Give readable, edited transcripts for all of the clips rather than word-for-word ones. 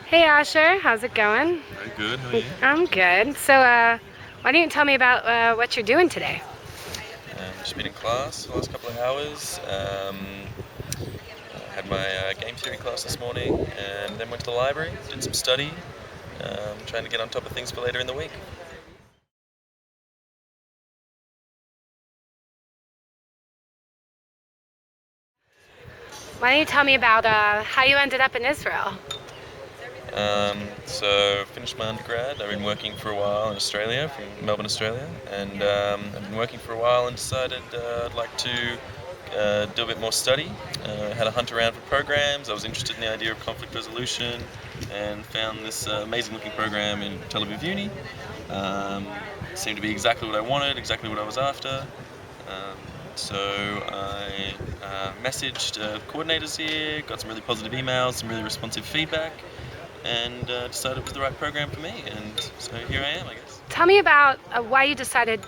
Hey Asher, how's it going? Very good. How are you? I'm good. So, why don't you tell me about what you're doing today? Just been in class for the last couple of hours. Had my game theory class this morning, and then went to the library, did some study, trying to get on top of things for later in the week. Why don't you tell me about how you ended up in Israel? So finished my undergrad. I've been working for a while in Australia, from Melbourne, Australia, and I've been working for a while and decided I'd like to do a bit more study. Had a hunt around for programs. I was interested in the idea of conflict resolution, and found this amazing looking program in Tel Aviv Uni. Um, Seemed to be exactly what I wanted, exactly what I was after. Um, so I messaged coordinators here, got some really positive emails, some really responsive feedback, and decided it was the right program for me. And so here I am, I guess. Tell me about why you decided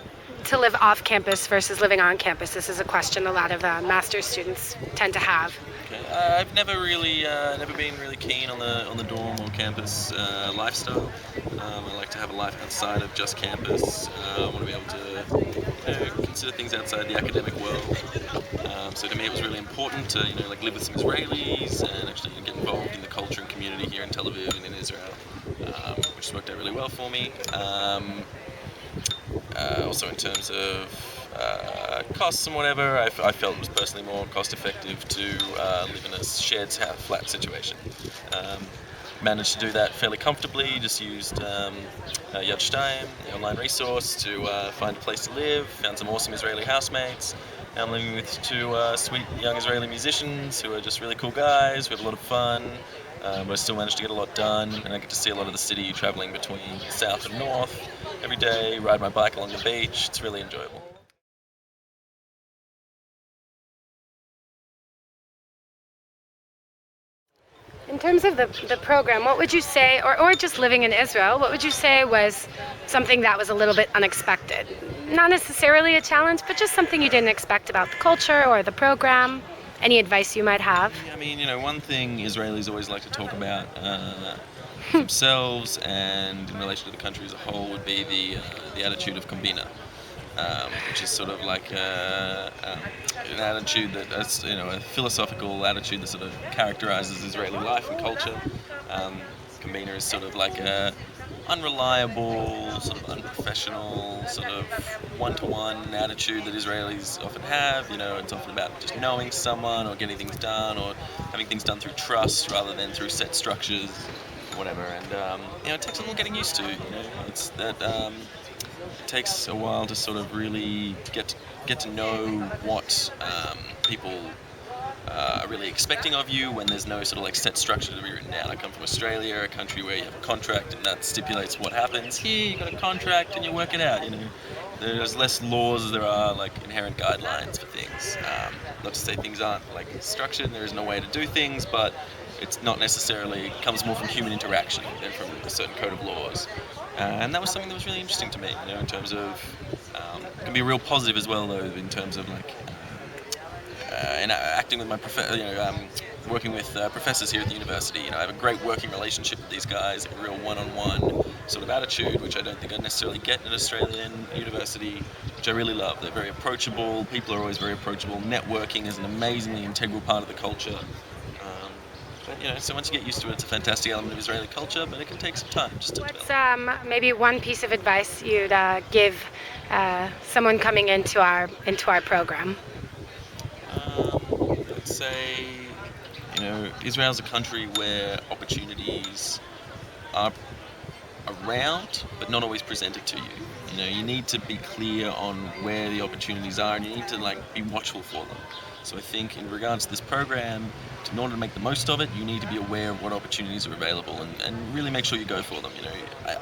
to live off campus versus living on campus. This is a question a lot of master's students tend to have. Okay. I've never been really keen on the dorm or campus lifestyle. I like to have a life outside of just campus. I want to be able to consider things outside the academic world. So to me, it was really important to live with some Israelis and actually get involved in the culture and community here in Tel Aviv and in Israel, which has worked out really well for me. Also, in terms of costs and whatever, I felt it was personally more cost effective to live in a shared flat situation. Um, Managed to do that fairly comfortably. Just used Yad Shtayim, the online resource, to find a place to live. Found some awesome Israeli housemates. Now I'm living with two sweet young Israeli musicians who are just really cool guys. We have a lot of fun. But I still managed to get a lot done, and I get to see a lot of the city, traveling between south and north every day, ride my bike along the beach. It's really enjoyable. In terms of the program, what would you say, or just living in Israel, what would you say was something that was a little bit unexpected? Not necessarily a challenge, but just something you didn't expect about the culture or the program. Any advice you might have? I mean, one thing Israelis always like to talk about themselves and in relation to the country as a whole would be the attitude of kombina, which is sort of like an attitude that's a philosophical attitude that sort of characterizes Israeli life and culture. Kombina is sort of like a unreliable, sort of unprofessional, sort of one-to-one attitude that Israelis often have. It's often about just knowing someone or getting things done or having things done through trust rather than through set structures, whatever. And it takes a little getting used to. It's that it takes a while to sort of really get to know what people are really expecting of you when there's no sort of like set structure to be written down. I come from Australia, a country where you have a contract and that stipulates what happens. Here you got a contract and you work it out. There's less laws as there are like inherent guidelines for things. Not to say things aren't like structured and there is no way to do things, but it's not necessarily comes more from human interaction than from a certain code of laws. And that was something that was really interesting to me, in terms of it can be real positive as well, though, in terms of like acting with my working with professors here at the university. I have a great working relationship with these guys, a real one-on-one sort of attitude, which I don't think I necessarily get in an Australian university, which I really love. They're very approachable. People are always very approachable. Networking is an amazingly integral part of the culture. But so once you get used to it, it's a fantastic element of Israeli culture, but it can take some time just to What's develop. maybe one piece of advice you'd give someone coming into our program? I'd say, Israel's a country where opportunities are around, but not always presented to you. You need to be clear on where the opportunities are, and you need to be watchful for them. So I think in regards to this program, in order to make the most of it, you need to be aware of what opportunities are available and really make sure you go for them.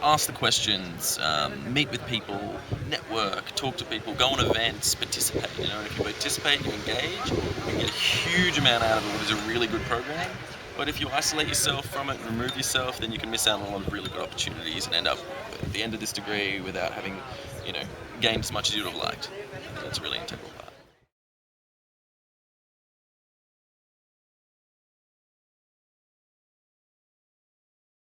Ask the questions, meet with people, network, talk to people, go on events, participate. And if you participate, you engage, you can get a huge amount out of it, which is a really good program. But if you isolate yourself from it and remove yourself, then you can miss out on a lot of really good opportunities and end up at the end of this degree without having, gained as much as you would have liked. That's a really integral part.